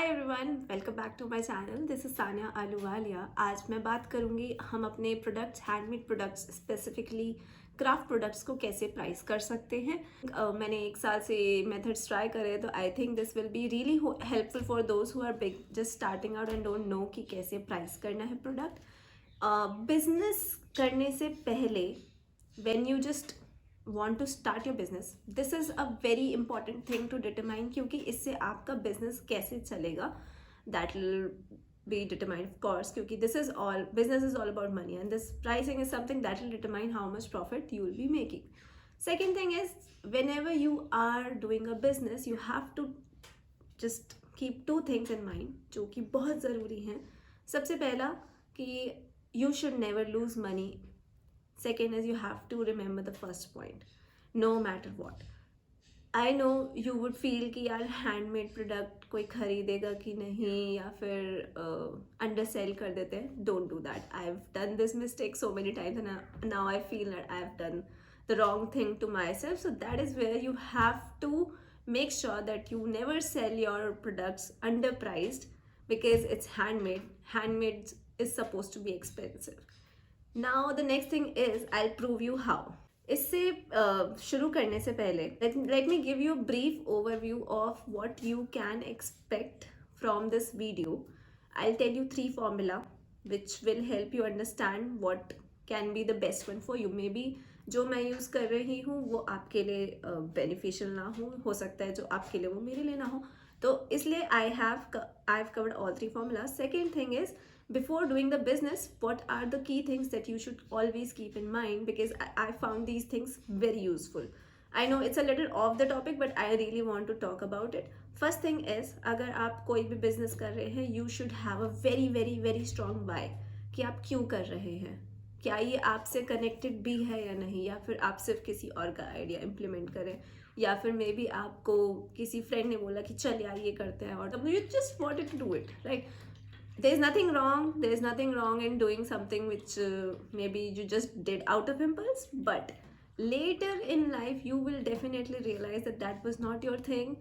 Hi everyone, welcome back to my channel. This is Sania Ahluwalia. आज मैं बात करूंगी हम अपने products, handmade products, specifically craft products को कैसे प्राइस कर सकते हैं। मैंने 1 साल से मेथड्स ट्राई करे, तो I think this will be really helpful for those who are big just starting out and don't know कि कैसे प्राइस करना है प्रोडक्ट। बिजनेस करने से पहले when you just want to start your business, this is a very important thing to determine, क्योंकि इससे आपका business कैसे चलेगा that will be determined of course, क्योंकि this is all business is all about money and this pricing is something that will determine how much profit you will be making. Second thing is, whenever you are doing a business you have to just keep two things in mind जो कि बहुत ज़रूरी हैं. सबसे पहला कि you should never lose money. Second is you have to remember the first point, no matter what. I know you would feel कि यार हैंडमेड प्रोडक्ट कोई खरीदेगा कि नहीं, या फिर अंडर सेल कर देते हैं. Don't do that. I have done this mistake so many times and now I feel that I have done the wrong thing to myself. So that is where you have to make sure that you never sell your products underpriced, because it's handmade. Handmade is supposed to be expensive. Now the next thing is I'll prove you how. इससे शुरू करने से पहले let me give you a brief overview of what you can expect from this video. I'll tell you 3 formula which will help you understand what can be the best one for you. Maybe जो मैं use कर रही हूँ वो आपके लिए beneficial ना हो सकता है जो आपके लिए वो मेरे लिए ना हो. तो इसलिए I have covered all 3 formulas. Second thing is, before doing the business, what are the key things that you should always keep in mind, because I found these things very useful. I know it's a little off the topic but I really want to talk about it. First thing is, अगर आप कोई भी business कर रहे हैं, you should have a very very very strong why कि आप क्यों कर रहे हैं. क्या ये आपसे कनेक्टेड भी है या नहीं, या फिर आप सिर्फ किसी और का आइडिया इम्प्लीमेंट करें, या फिर मे बी आपको किसी फ्रेंड ने बोला कि चल यार ये करते हैं और तब you just wanted to do it. Right, there is nothing wrong in doing something which maybe you just did out of impulse, but later in life you will definitely realize that that was not your thing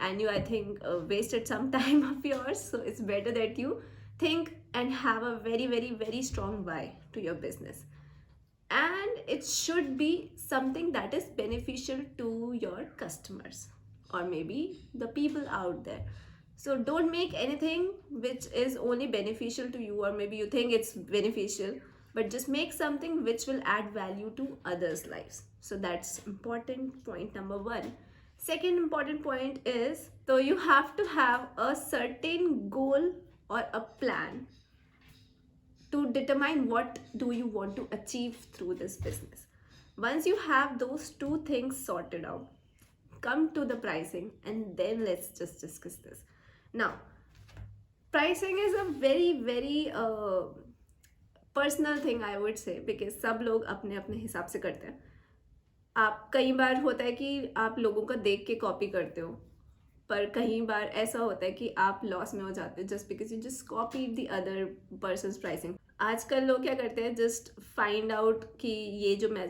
and you, I think, wasted some time of yours. So it's better that you think and have a very very very strong why to your business, and it should be something that is beneficial to your customers or maybe the people out there. So don't make anything which is only beneficial to you, or maybe you think it's beneficial, but just make something which will add value to others' lives. So that's important point number 1. Second important point is, so you have to have a certain goal or a plan to determine what do you want to achieve through this business. Once you have those 2 things sorted out, come to the pricing and then let's just discuss this. Now, pricing is a very very personal thing, I would say, because सब लोग अपने अपने हिसाब से करते हैं. आप कई बार होता है कि आप लोगों का देख के कॉपी करते हो, पर कई बार ऐसा होता है कि आप लॉस में हो जाते हो just because you just copy the other persons pricing. आजकल लोग क्या करते हैं, जस्ट फाइंड आउट कि ये जो मैं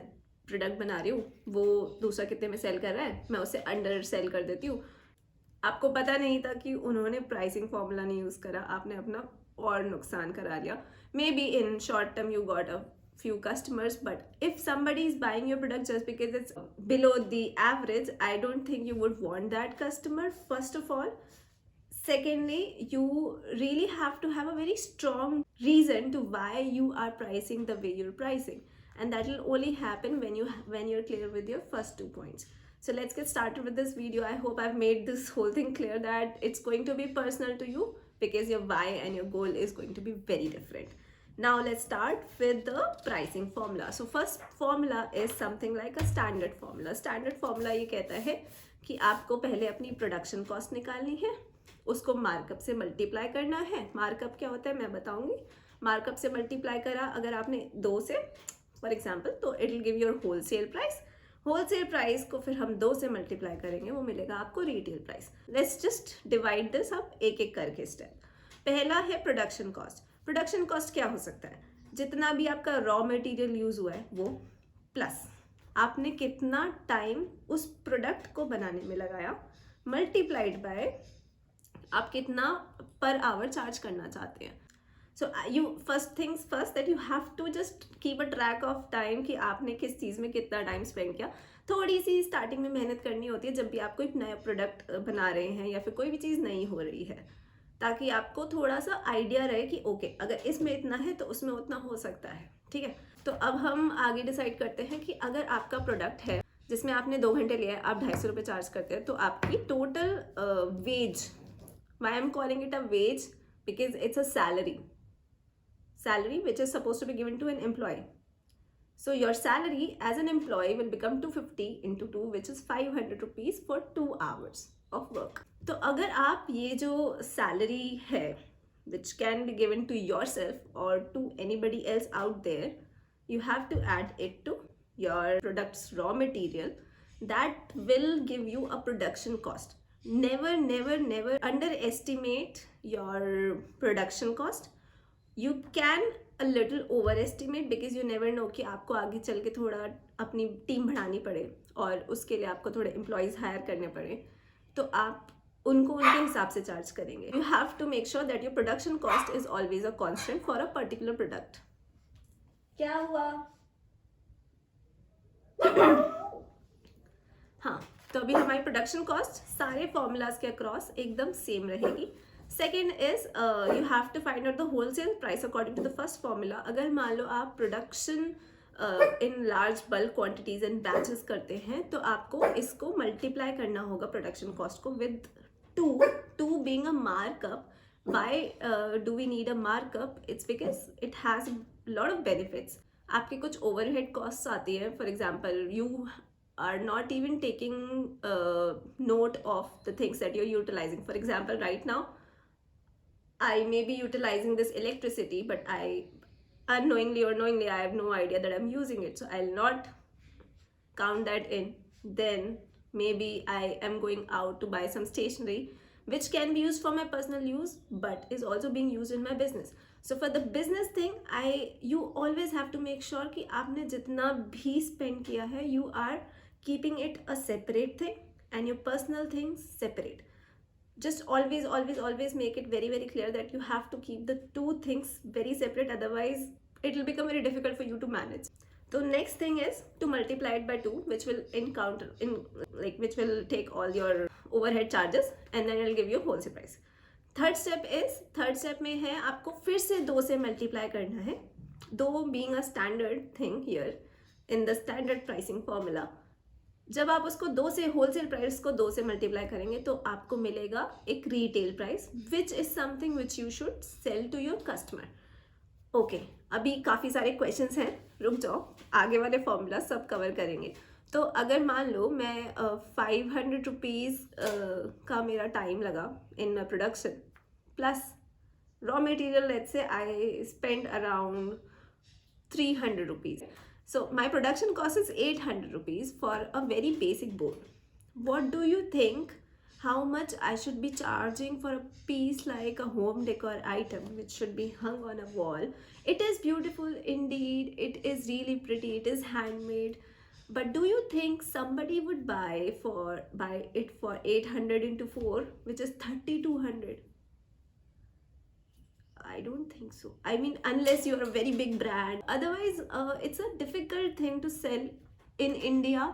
प्रोडक्ट बना रही हूँ वो दूसरा कितने में सेल कर रहा है, मैं उसे अंडर सेल कर देती हूँ. आपको पता नहीं था कि उन्होंने प्राइसिंग फॉर्मूला नहीं यूज़ करा, आपने अपना और नुकसान करा लिया. May be in short term you got a few customers, but if somebody is buying your product just because it's below the average, I don't think you would want that customer, first of all. Secondly, you really have to have a very strong reason to why you are pricing the way you're pricing, and that will only happen when you're clear with your first 2 points. So let's get started with this video. I hope I've made this whole thing clear that it's going to be personal to you, because your why and your goal is going to be very different. Now let's start with the pricing formula. So first formula is something like a standard formula. Standard formula ये कहता है कि आपको पहले अपनी production cost निकालनी है, उसको मार्कअप से मल्टीप्लाई करना है. मार्कअप क्या होता है मैं बताऊंगी. मार्कअप से मल्टीप्लाई करा अगर आपने 2 से, फॉर एग्जाम्पल, तो it will give your wholesale price. Wholesale price को फिर हम 2 से मल्टीप्लाई करेंगे, वो मिलेगा आपको retail price. Let's just divide this up एक एक करके स्टेप. पहला है प्रोडक्शन कॉस्ट. प्रोडक्शन कॉस्ट क्या हो सकता है, जितना भी आपका रॉ मटेरियल यूज हुआ है वो प्लस आपने कितना टाइम उस प्रोडक्ट को बनाने में लगाया, मल्टीप्लाइड बाय आप कितना पर आवर चार्ज करना चाहते हैं. So you first things first that you have to just keep a track of time कि आपने किस चीज़ में कितना टाइम स्पेंड किया. थोड़ी सी स्टार्टिंग में मेहनत करनी होती है जब भी आप कोई नया प्रोडक्ट बना रहे हैं या फिर कोई भी चीज़ नई हो रही है, ताकि आपको थोड़ा सा आइडिया रहे कि ओके अगर इसमें इतना है तो उसमें उतना हो सकता है. ठीक है, तो अब हम आगे डिसाइड करते हैं कि अगर आपका प्रोडक्ट है जिसमें आपने 2 घंटे लिया है, आप 250 रुपये चार्ज करते हैं, तो आपकी total wage, why am calling it a wage because it's a salary which is supposed to be given to an employee. So your salary as an employee will become 250 into 2, which is 500 rupees for 2 hours of work. तो अगर आप ये जो salary है which can be given to yourself or to anybody else out there, you have to add it to your product's raw material. That will give you a production cost. Never underestimate your production cost. You can a little overestimate because you never know कि आपको आगे चल के थोड़ा अपनी team बढ़ानी पड़े और उसके लिए आपको थोड़े एम्प्लॉयज़ हायर करने पड़े, तो आप उनको उनके हिसाब से चार्ज करेंगे. You have to make sure that your production cost is always a constant for a particular product. क्या हुआ? हाँ, तो अभी हमारी प्रोडक्शन कॉस्ट सारे फॉर्मूलाज के अक्रॉस एकदम सेम रहेगी. Second is you have to find out the wholesale price according to the first formula. अगर मान लो आप production in large bulk quantities and batches करते हैं, तो आपको इसको मल्टीप्लाई करना होगा प्रोडक्शन कॉस्ट को with 2 being a markup. Why do we need a markup? It's because it has a lot of benefits. आपके कुछ overhead costs आती है. For example, you are not even taking note of the things that you're utilizing. For example, right now, I may be utilizing this electricity, but I unknowingly or knowingly, I have no idea that I'm using it. So I'll not count that in. Then maybe I am going out to buy some stationery which can be used for my personal use but is also being used in my business. So for the business thing, you always have to make sure कि आपने जितना भी spend किया है, you are keeping it a separate thing and your personal things separate. Just always make it very clear that you have to keep the two things very separate, otherwise it will become very difficult for you to manage. So next thing is to multiply it by 2, which will which will take all your overhead charges and then it will give you a wholesale price. Third step में है आपको फिर से 2 से multiply करना है. 2 being a standard thing here in the standard pricing formula. जब आप उसको 2 से होलसेल प्राइस को 2 से मल्टीप्लाई करेंगे तो आपको मिलेगा एक retail price which is something which you should sell to your customer. Okay, अभी काफ़ी सारे क्वेश्चंस हैं, रुक जाओ, आगे वाले फॉर्मूला सब कवर करेंगे. तो अगर मान लो मैं 500 रुपीज़ का मेरा टाइम लगा in my production plus raw material, let's say I spend around 300 rupees. So my production cost is 800 rupees for a very basic board. What do you think how much I should be charging for a piece like a home decor item which should be hung on a wall? It is beautiful indeed, it is really pretty, it is handmade, but do you think somebody would buy it for 800 into 4, which is 3200? I don't think so. I mean, unless you're a very big brand. Otherwise, it's a difficult thing to sell in India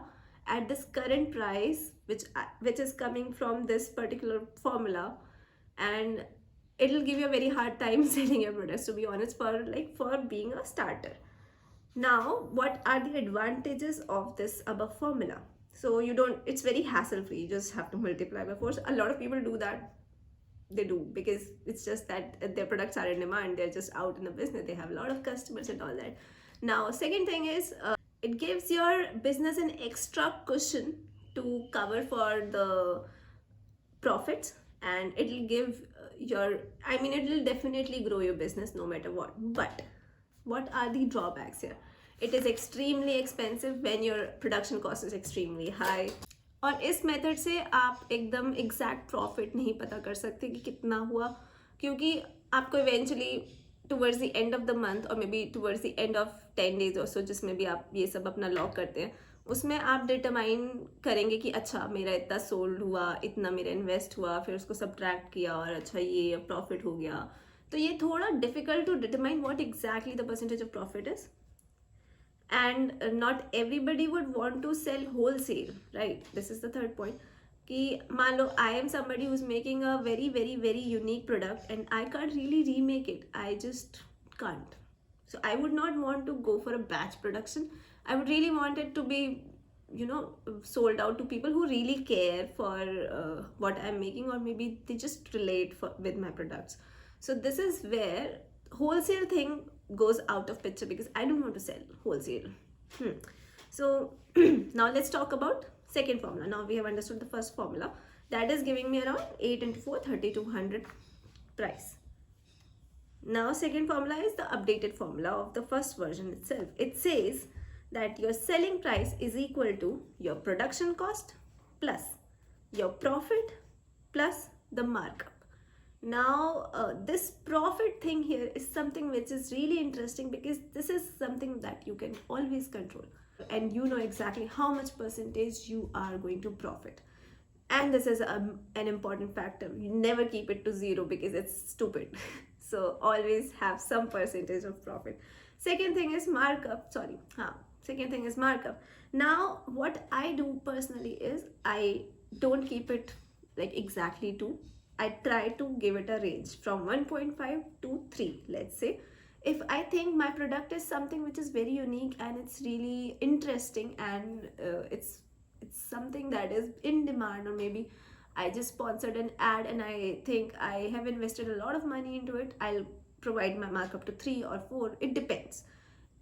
at this current price, which is coming from this particular formula, and it'll give you a very hard time selling your products, to be honest, for being a starter. Now, what are the advantages of this above formula? So it's very hassle free. You just have to multiply by 4. A lot of people do that. They do because it's just that their products are in demand, they're just out in the business, they have a lot of customers and all that. Now, second thing is it gives your business an extra cushion to cover for the profits, and it'll give it will definitely grow your business no matter what. But what are the drawbacks here? It is extremely expensive when your production cost is extremely high. और इस method से आप एकदम exact profit नहीं पता कर सकते कि कितना हुआ, क्योंकि आपको eventually towards the end of the month और may be towards the end of 10 days और सो, जिसमें भी आप ये सब अपना लॉक करते हैं, उसमें आप डिटरमाइन करेंगे कि अच्छा मेरा इतना सोल्ड हुआ, इतना मेरा इन्वेस्ट हुआ, फिर उसको सब्ट्रैक्ट किया और अच्छा ये प्रॉफिट हो गया. तो ये थोड़ा difficult to determine what exactly the percentage of profit is. And not everybody would want to sell wholesale, right? This is the third point. कि मान लो I am somebody who's making a very very very unique product and I can't really remake it. I just can't. So I would not want to go for a batch production. I would really want it to be, you know, sold out to people who really care for what I'm making, or maybe they just relate with my products. So this is where wholesale thing goes out of picture, because I don't want to sell wholesale. So now let's talk about second formula. Now we have understood the first formula, that is giving me around 8 into 4, 3200 price. Now second formula is the updated formula of the first version itself. It says that your selling price is equal to your production cost plus your profit plus the markup. Now this profit thing here is something which is really interesting, because this is something that you can always control and you know exactly how much percentage you are going to profit. And this is an important factor. You never keep it to zero because it's stupid. So always have some percentage of profit. Second thing is markup. Second thing is markup. Now what I do personally is I don't keep it like exactly 2. I try to give it a range from 1.5 to 3, let's say. If I think my product is something which is very unique and it's really interesting, and it's something that is in demand, or maybe I just sponsored an ad and I think I have invested a lot of money into it, I'll provide my markup to 3 or 4. It depends.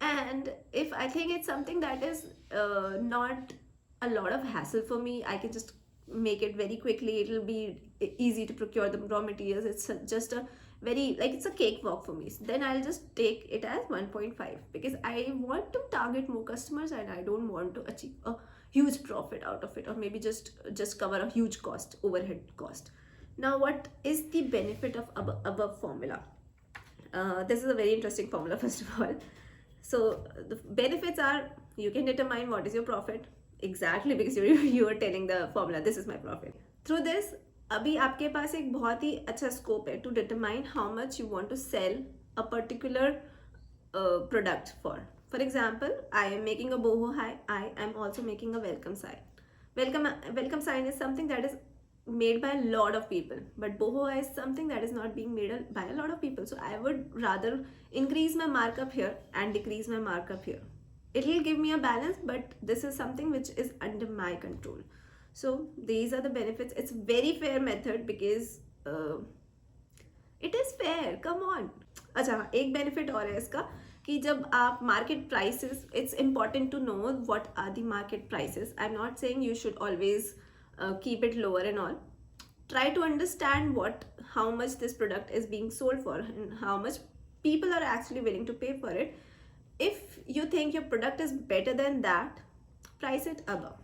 And if I think it's something that is not a lot of hassle for me, I can just make it very quickly, it'll be easy to procure the raw materials, it's just a very, like, it's a cakewalk for me, so then I'll just take it as 1.5, because I want to target more customers and I don't want to achieve a huge profit out of it, or maybe just cover a huge cost, overhead cost. Now what is the benefit of above formula? This is a very interesting formula, first of all. So the benefits are, you can determine what is your profit exactly, because you are telling the formula this is my profit. Through this, अभी आपके पास एक बहुत ही अच्छा scope है to determine how much you want to sell a particular product for. For example, I am making a boho tie. I am also making a welcome sign. Welcome sign is something that is made by a lot of people, but boho is something that is not being made by a lot of people. So I would rather increase my markup here and decrease my markup here. It will give me a balance, but this is something which is under my control. So these are the benefits. It's very fair method because it is fair. Come on. अच्छा, एक benefit और है इसका कि जब आप market prices, it's important to know what are the market prices. I'm not saying you should always keep it lower and all. Try to understand how much this product is being sold for and how much people are actually willing to pay for it. If you think your product is better than that, price it above.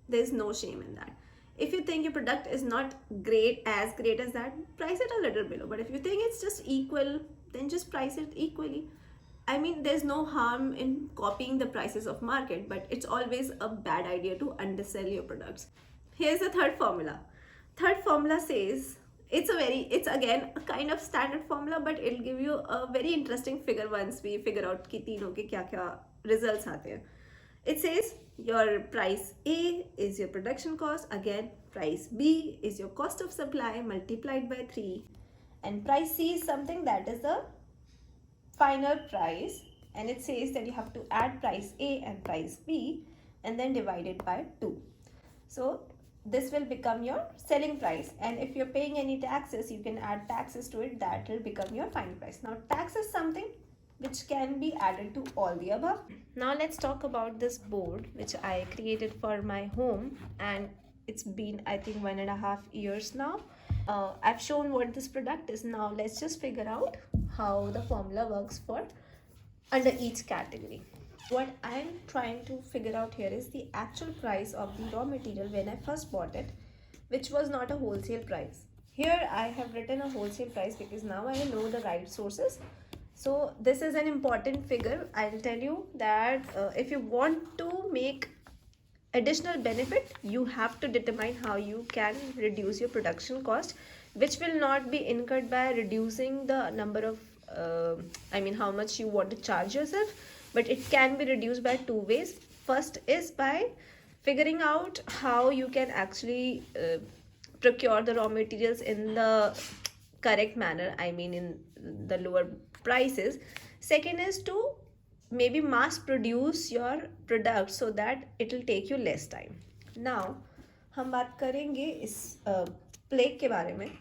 There's no shame in that. If you think your product is not as great as that, price it a little below. But if you think it's just equal, then just price it equally. I mean, there's no harm in copying the prices of market, but it's always a bad idea to undersell your products. Here's the third formula. Third formula says, it's again a kind of standard formula, but it'll give you a very interesting figure once we figure out कि तीनों के क्या-क्या results आते हैं. It says your price A is your production cost, again price B is your cost of supply multiplied by 3, and price C is something that is the final price, and it says that you have to add price A and price B and then divide it by 2. So this will become your selling price, and if you're paying any taxes, you can add taxes to it. That will become your final price. Now tax is something which can be added to all the above. Now let's talk about this board which I created for my home, and it's been, I think, 1.5 years now. I've shown what this product is. Now let's just figure out how the formula works for under each category. What I'm trying to figure out here is the actual price of the raw material when I first bought it, which was not a wholesale price. Here I have written a wholesale price because now I know the right sources. So this is an important figure. I'll tell you that if you want to make additional benefit, you have to determine how you can reduce your production cost, which will not be incurred by reducing the number of how much you want to charge yourself, but it can be reduced by two ways. First is by figuring out how you can actually procure the raw materials in the correct manner, in the lower prices. Second is to maybe mass produce your product so that it will take you less time. Now हम बात करेंगे इस plague के बारे में.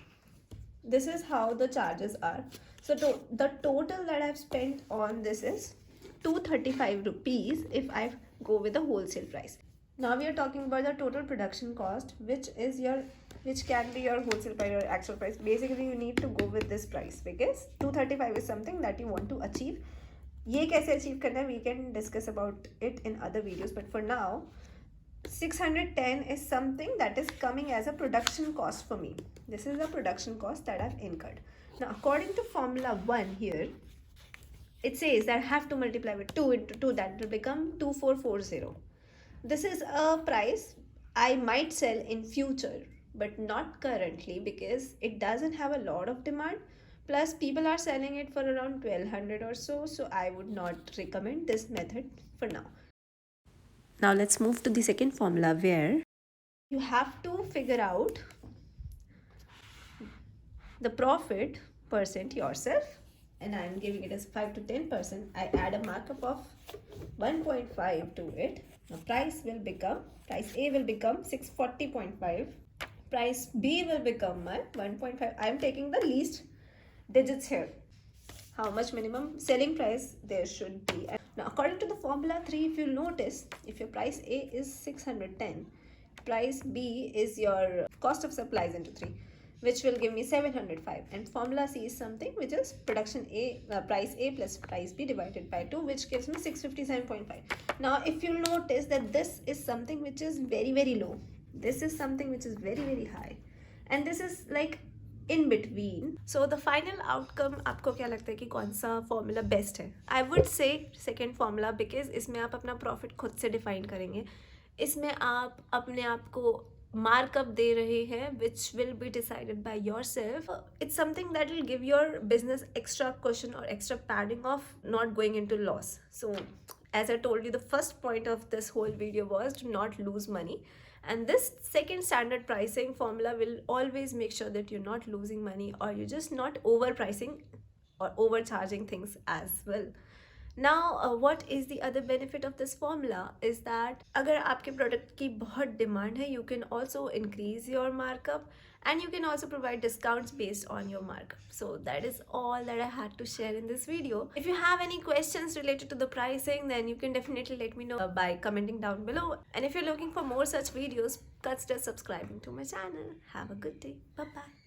This is how the charges are. So the total that I've spent on this is 235 rupees if I go with the wholesale price. Now we are talking about the total production cost, which can be your wholesale price or actual price. Basically, you need to go with this price because 235 is something that you want to achieve. ये कैसे achieve करना है, we can discuss about it in other videos, but for now 610 is something that is coming as a production cost for me. This is the production cost that I've incurred. Now according to formula 1 here, it says that I have to multiply with 2 into 2, that will become 2440. This is a price I might sell in future, but not currently because it doesn't have a lot of demand. Plus people are selling it for around 1200 or so I would not recommend this method for now. Now let's move to the second formula where you have to figure out the profit percent yourself, and I'm giving it as 5 to 10%. I add a markup of 1.5 to it. Now price A will become 640.5. Price B will become my 1.5. I'm taking the least digits here. How much minimum selling price there should be. Now according to the formula 3, if you notice, if your price A is 610, price B is your cost of supplies into 3, which will give me 705, and formula C is something which is production A, price A plus price B divided by 2, which gives me 657.5. Now if you notice that this is something which is very very low, this is something which is very very high, and this is like in between. So the final outcome, आपको क्या लगता है कि कौन सा formula best है? I would say second formula because इसमें आप अपना profit खुद से define करेंगे. इसमें आप अपने आप को markup दे रहे हैं, which will be decided by yourself. It's something that will give your business extra cushion or extra padding of not going into loss. So as I told you, the first point of this whole video was to not lose money. And this second standard pricing formula will always make sure that you're not losing money or you're just not overpricing or overcharging things as well. Now what is the other benefit of this formula is that अगर आपके product की बहुत demand है, you can also increase your markup and you can also provide discounts based on your markup. So that is all that I had to share in this video. If you have any questions related to the pricing, then you can definitely let me know by commenting down below. And if you're looking for more such videos, consider subscribing to my channel. Have a good day. Bye bye.